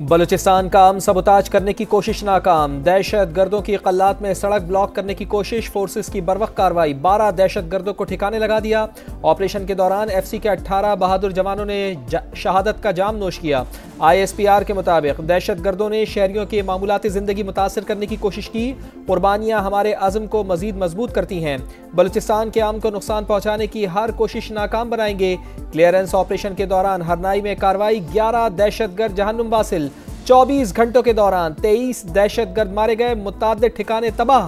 बलूचिस्तान का अमन सबोताज करने की कोशिश नाकाम। दहशत गर्दों की कल्लात में सड़क ब्लॉक करने की कोशिश, फोर्सेस की बरवक्त कार्रवाई, 12 दहशत गर्दों को ठिकाने लगा दिया। ऑपरेशन के दौरान FC के 18 बहादुर जवानों ने शहादत का जाम नोश किया। ISPR के मुताबिक दहशत गर्दों ने शहरियों की मामूलाती जिंदगी मुतासर करने की कोशिश की। कुर्बानियां हमारे अज़्म को मजीद मजबूत करती हैं। बलूचिस्तान के अमन को नुकसान पहुंचाने की हर कोशिश नाकाम बनाएंगे। क्लियरेंस ऑपरेशन के दौरान हरनाई में कार्रवाई, 11 दहशतगर्द जहन्नुम वासिल। 24 घंटों के दौरान 23 दहशतगर्द मारे गए, मुताद्दिद ठिकाने तबाह।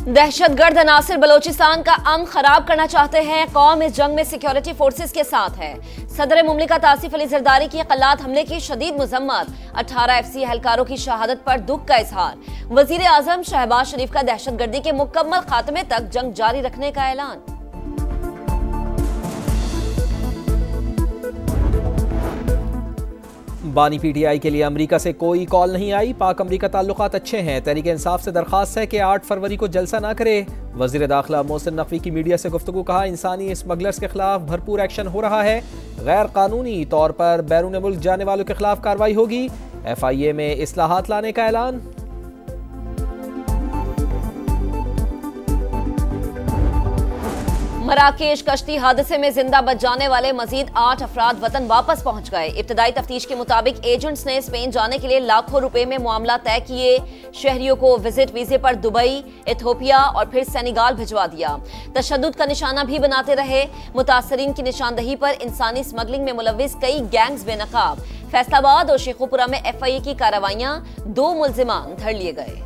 दहशतगर्द अनासिर बलोचिस्तान का अमन खराब करना चाहते हैं। कौम इस जंग में सिक्योरिटी फोर्सेस के साथ है। सदर मुमलिकत आसिफ अली जरदारी की कल्लात हमले की शदीद मजम्मत, 18 FC एहलकारों की शहादत पर दुख का इजहार। वजीर आजम शहबाज शरीफ का दहशतगर्दी के मुकम्मल खात्मे तक जंग जारी रखने का ऐलान। बानी PTI के लिए अमरीका से कोई कॉल नहीं आई। पाक अमरीका ताल्लुकात अच्छे हैं। तहरीक इंसाफ से दरख्वास्त है कि 8 फरवरी को जलसा ना करे। वजीर दाखिला मोहसिन नकवी की मीडिया से गुफ्तगू, कहा इंसानी स्मगलर्स के खिलाफ भरपूर एक्शन हो रहा है। गैर कानूनी तौर पर बैरून मुल्क जाने वालों के खिलाफ कार्रवाई होगी। FIA में इस्लाहात लाने का ऐलान। मराकेश कश्ती हादसे में जिंदा बच जाने वाले मजीद 8 अफराद वतन वापस पहुंच गए। इब्तदाई तफ्तीश के मुताबिक एजेंट्स ने स्पेन जाने के लिए लाखों रुपए में मामला तय किए। शहरियों को विजिट वीजे पर दुबई, इथियोपिया और फिर सेनेगाल भिजवा दिया। तशद्दुद का निशाना भी बनाते रहे। मुतासरीन की निशानदही पर इंसानी स्मगलिंग में मुलविस कई गैंग्स बेनकाब। फैसलाबाद और शेखुपुरा में FIA की कार्रवाइयां, 2 मुल्जिमान धर लिए गए।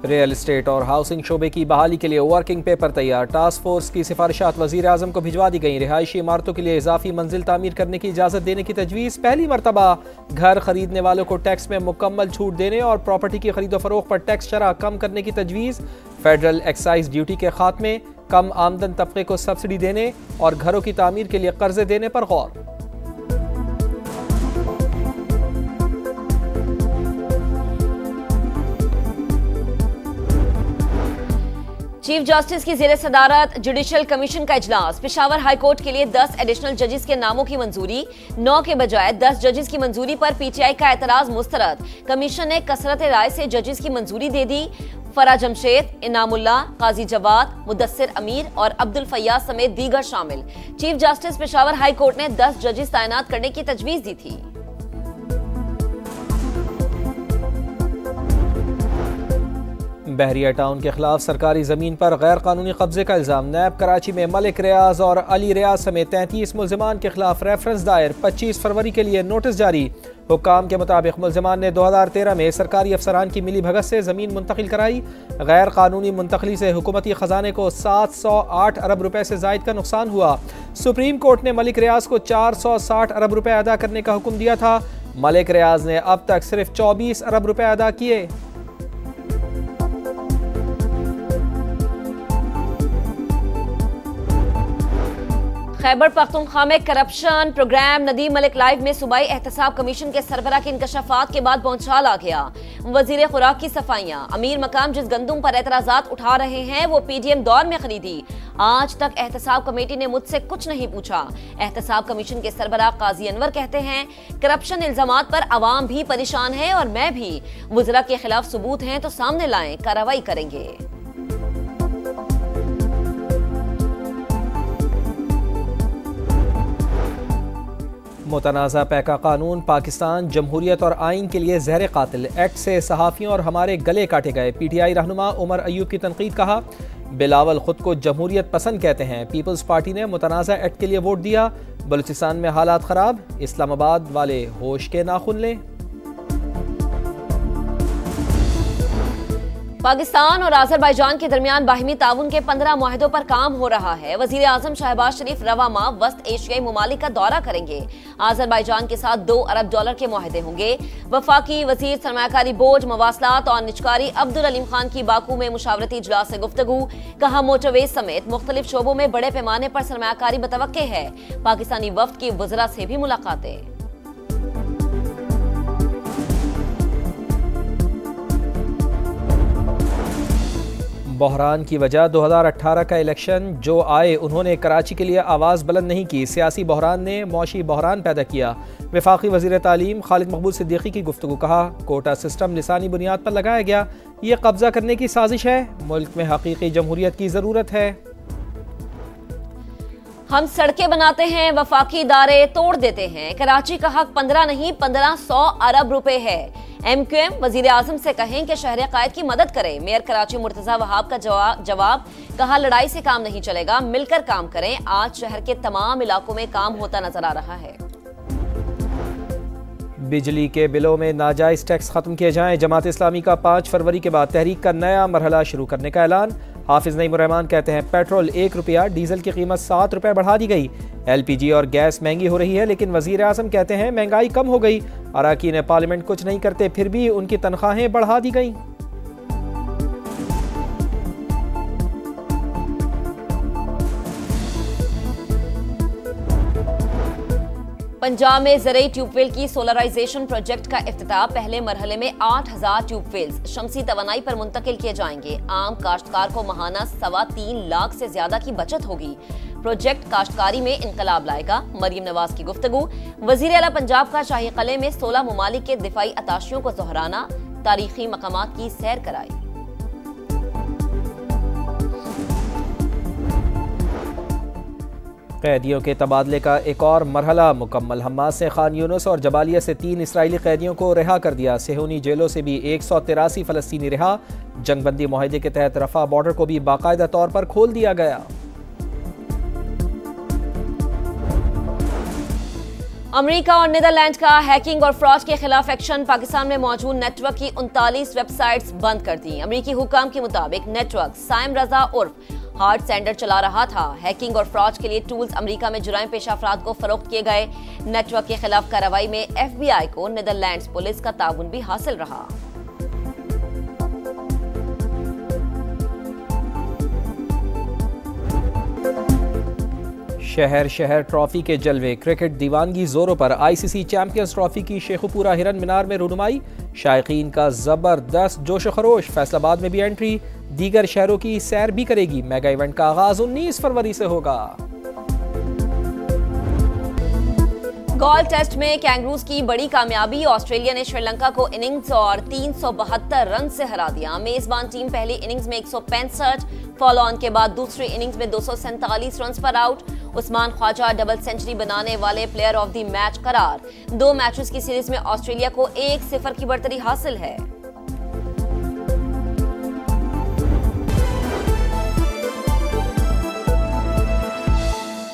रियल एस्टेट और हाउसिंग शोबे की बहाली के लिए वर्किंग पेपर तैयार। टास्क फोर्स की सिफारिशात वजीर आजम को भिजवा दी गई। रिहायशी इमारतों के लिए इजाफी मंजिल तामीर करने की इजाजत देने की तजवीज़। पहली मरतबा घर खरीदने वालों को टैक्स में मुकम्मल छूट देने और प्रॉपर्टी की खरीदो फरोख्त पर टैक्स शरह कम करने की तजवीज़। फेडरल एक्साइज ड्यूटी के खात्मे, कम आमदन तबके को सब्सिडी देने और घरों की तामीर के लिए कर्जे देने पर गौर। चीफ जस्टिस की जेर सदारत जुडिशल कमीशन का इजलास। पेशावर हाई कोर्ट के लिए 10 एडिशनल जजेस के नामों की मंजूरी। 9 के बजाय 10 जजेस की मंजूरी पर PTI का एतराज मुस्तरद। कमीशन ने कसरत राय से जजेस की मंजूरी दे दी। फरा जमशेद, इनामुल्ला, काजी जवाद, मुदस्सिर अमीर और अब्दुल फैयाज समेत दीगर शामिल। Chief justice Peshawar high court ने 10 जजेस तैनात करने की तजवीज दी थी। बहरिया टाउन के खिलाफ सरकारी जमीन पर गैर कानूनी कब्जे का इल्जाम। नैब कराची में मलिक रियाज और अली रियाज समेत 33 मुल्जिमान के खिलाफ रेफरेंस दायर। 25 फरवरी के लिए नोटिस जारी। हुक्काम के मुताबिक मुल्जिमान ने 2013 में सरकारी अफसरान की मिली भगत से जमीन मुंतकिल कराई। गैर कानूनी मुंतकली से हुकूमती खजाने को 708 अरब रुपए से जायद का नुकसान हुआ। सुप्रीम कोर्ट ने मलिक रियाज को 460 अरब रुपए अदा करने का हुक्म दिया था। मलिक रियाज ने अब तक सिर्फ 24 अरब रुपए अदा किए। खैबर पख्तूनख्वा में corruption program. Nadeem Malik live में सूबाई एहतसाब कमीशन के सरबराह के इंकशाफात के बाद भौंचाल आ गया। वजीर खुराक की सफाइयां। अमीर मकाम जिस गंदुम पर एतराजात उठा रहे हैं वो PDM दौर में खरीदी। आज तक एहतसाब कमेटी ने मुझसे कुछ नहीं पूछा। एहतसाब कमीशन के सरबराह काजी अनवर कहते हैं करप्शन इल्जामात पर अवाम भी परेशान है और मैं भी। वज़रा के खिलाफ सबूत हैं तो सामने लाएं, कार्रवाई करेंगे। मुतनाज़ा पैका कानून। पाकिस्तान जमहूरियत और आइन के लिए जहर कातिल। एक्ट से सहाफ़ियों और हमारे गले काटे गए। PTI रहनुमा उमर अयूब की तनकीद, कहा बिलावल खुद को जमहूरियत पसंद कहते हैं। पीपल्स पार्टी ने मुतनाज़ा एक्ट के लिए वोट दिया। बलूचिस्तान में हालात ख़राब, इस्लामाबाद वाले होश के नाखुन लें। पाकिस्तान और आज़रबाईजान के दरमियान बाहिमी ताउन के 15 मुआहिदों पर काम हो रहा है। वजीर आजम शहबाज शरीफ रवा माह वस्त एशियाई ममालिक का दौरा करेंगे। आज़रबाईजान के साथ $2 अरब के मुआहिदे होंगे। वफाकी वजीर सरमायाकारी बोर्ड, मवासलात और निजकारी अब्दुल अलीम खान की बाकू में मुशावरती इजलास से गुफ्तगू। कहा मोटरवेज समेत मुख्तलिफ शोबों में बड़े पैमाने पर सरमायाकारी मुतवक्के है। पाकिस्तानी वफ्द की वज़रा से भी मुलाकातें। बहरान की वजह 2018 का इलेक्शन, जो आए उन्होंने कराची के लिए आवाज़ बुलंद नहीं की। सियासी बहरान ने मौशी बहरान पैदा किया। वफाकी वज़ीर तालीम खालिद मकबूल सिद्दीकी की गुफ्तगू, कहा कोटा सिस्टम निशानी बुनियाद पर लगाया गया, ये कब्जा करने की साजिश है। मुल्क में हकीकी जमहूरियत की ज़रूरत है। हम सड़कें बनाते हैं, वफाकी इदारे तोड़ देते हैं। कराची का हक 15 नहीं 1500 अरब रुपए है। MQM वजीर आजम से कहें कि शहर कायद की मदद करें। मेयर कराची मुर्तजा वहाब का जवाब, कहा लड़ाई से काम नहीं चलेगा, मिलकर काम करें। आज शहर के तमाम इलाकों में काम होता नजर आ रहा है। बिजली के बिलों में नाजायज टैक्स खत्म किए जाएं। जमात इस्लामी का 5 फरवरी के बाद तहरीक का नया मरहला शुरू करने का ऐलान। हाफिज नईम रहमान कहते हैं पेट्रोल 1 रुपया, डीजल की कीमत 7 रुपये बढ़ा दी गई। LPG और गैस महंगी हो रही है, लेकिन वजीर आजम कहते हैं महंगाई कम हो गई। अरकान पार्लियामेंट कुछ नहीं करते, फिर भी उनकी तनख्वाहें बढ़ा दी गई। पंजाब में ज़रई ट्यूबवेल की सोलराइजेशन प्रोजेक्ट का इफ्तिताह। पहले मरहले में 8000 ट्यूबवेल्स शमसी तवानाई पर मुंतकिल किए जाएंगे। आम काश्तकार को महाना 3.25 लाख से ज्यादा की बचत होगी। प्रोजेक्ट काश्तकारी में इनकलाब लाएगा। मरीम नवाज की गुफ्तगू। वजीर आला पंजाब का शाही कले में 16 ममालिक के दिफाई अताशियों को दोहराना। तारीखी मकामात की सैर कराई। कैदियों के तबादले का एक और मरहला मुकम्मल। हमास से खान यूनुस और जबालिया से 3 इसराइली कैदियों को रिहा कर दिया। सेहूनी जेलों से भी 183 फ़लस्तीनी रिहा। जंगबंदी मुआहदे के तहत रफा बॉर्डर को भी बाकायदा तौर पर खोल दिया गया। अमेरिका और नीदरलैंड का हैकिंग और फ्रॉड के खिलाफ एक्शन। पाकिस्तान में मौजूद नेटवर्क की 39 वेबसाइट्स बंद कर दी। अमेरिकी हुकाम के मुताबिक नेटवर्क साइम रजा उर्फ हार्ट सेंडर चला रहा था। हैकिंग और फ्रॉड के लिए टूल्स अमेरिका में जुराइम पेशा अफराद को फरोख्त किए गए। नेटवर्क के खिलाफ कार्रवाई में FBI को नीदरलैंड्स पुलिस का ताउन भी हासिल रहा। शहर शहर ट्रॉफी के जलवे। क्रिकेट दीवानगी जोरों पर। ICC चैंपियंस ट्रॉफी की शेखुपुरा हिरन मीनार में रुनुमाई। शायकीन का जबरदस्त जोश खरोश। फैसलाबाद में भी एंट्री। दीगर शहरों की सैर भी करेगी। मेगा इवेंट का आगाज 19 फरवरी से होगा। गोल्फ टेस्ट में कैंगरूज की बड़ी कामयाबी। ऑस्ट्रेलिया ने श्रीलंका को इनिंग्स और 372 रन से हरा दिया। मेजबान टीम पहली इनिंग्स में 165, फॉलो ऑन के बाद दूसरी इनिंग्स में 247 रन पर out. Usman Khawaja double century बनाने वाले प्लेयर ऑफ द मैच करार। 2 मैचेस की सीरीज में ऑस्ट्रेलिया को 1-0 की बढ़तरी हासिल है।